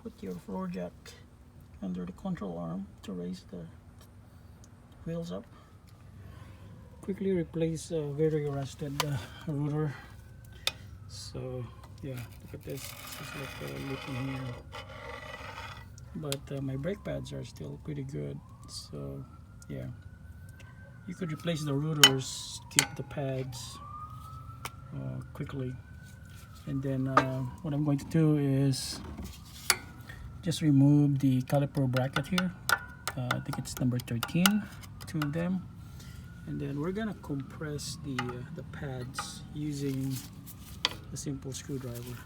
put your floor jack under the control arm to raise the wheels up. Quickly replace a very rusted rotor. So yeah, look at this. This is like a lip in here. But my brake pads are still pretty good. So yeah, you could replace the rotors, keep the pads quickly. And then what I'm going to do is just remove the caliper bracket here. I think it's number 13, two of them. And then we're gonna compress the pads using a simple screwdriver.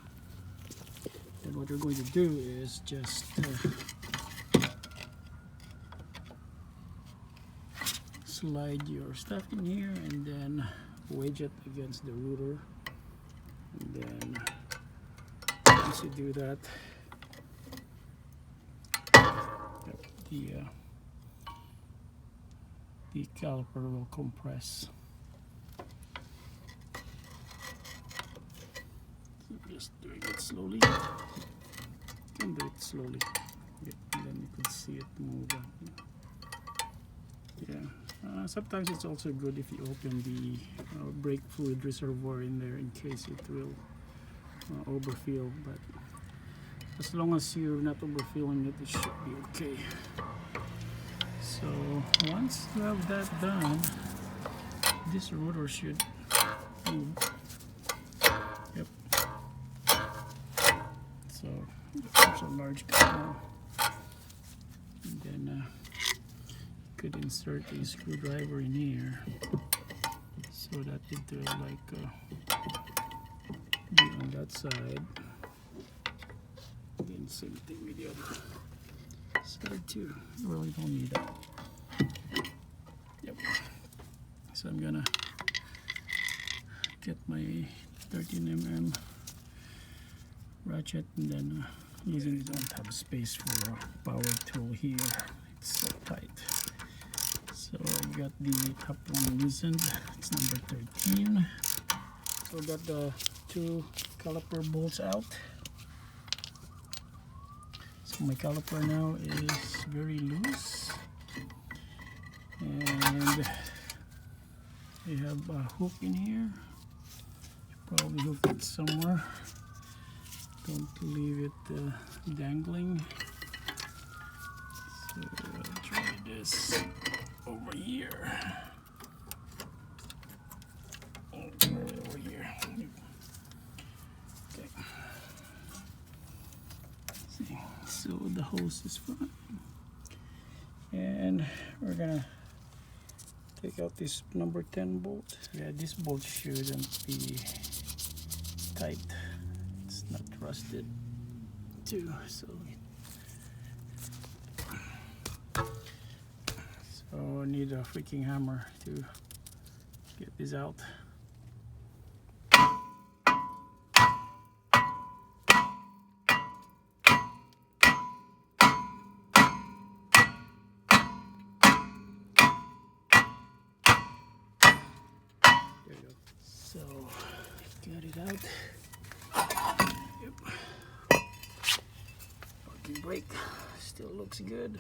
And what we're going to do is just slide your stuff in here and then wedge it against the rotor. And then once you do that, the caliper will compress. So just doing it slowly. You can do it slowly. Yep, and then you can see it move. Yeah. Sometimes it's also good if you open the brake fluid reservoir in there in case it will overfill. But as long as you're not overfilling it, it should be okay. So once you have that done, this rotor should move. Yep. So there's a large cut now. And then you could insert a screwdriver in here so that it will be on that side. Then same thing with the other side too. Really don't need that. Yep. So I'm gonna get my 13mm ratchet, and then using it, don't have space for a power tool here. It's so tight. So I got the top one loosened. It's number 13. So I got the two caliper bolts out. So my caliper now is very loose, and I have a hook in here. Probably hook it somewhere. Don't leave it dangling. So I'll try this over here. Over here. Okay. See. So the hose is front, and we're gonna take out this number 10 bolt. Yeah, this bolt shouldn't be tight. It's not rusted too, so I need a freaking hammer to get this out. So get it out. Yep. Parking brake still looks good.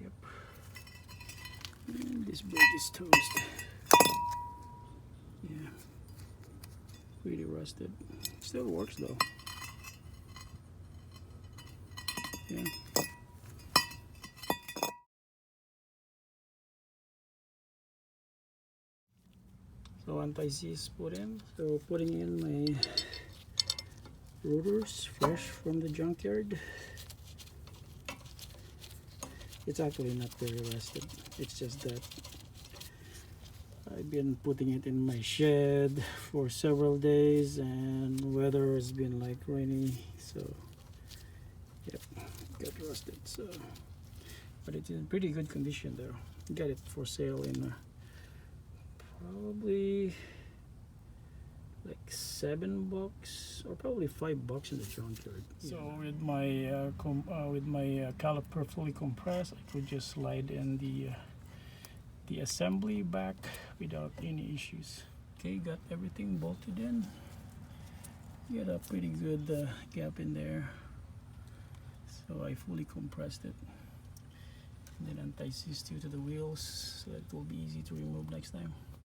Yep. And this brake is toast. Yeah. Really rusted. Still works though. Yeah. So anti-seize put in. So putting in my rotors fresh from the junkyard. It's actually not very rusted. It's just that I've been putting it in my shed for several days, and weather has been like rainy, so yep, got rusted. So, but it's in pretty good condition though. Got it for sale in probably like $7 or probably $5 in the junkyard. So with my caliper fully compressed, I could just slide in the assembly back without any issues. Okay, got everything bolted in. Get a pretty good gap in there. So I fully compressed it. And then anti-seize to the wheels so it will be easy to remove next time.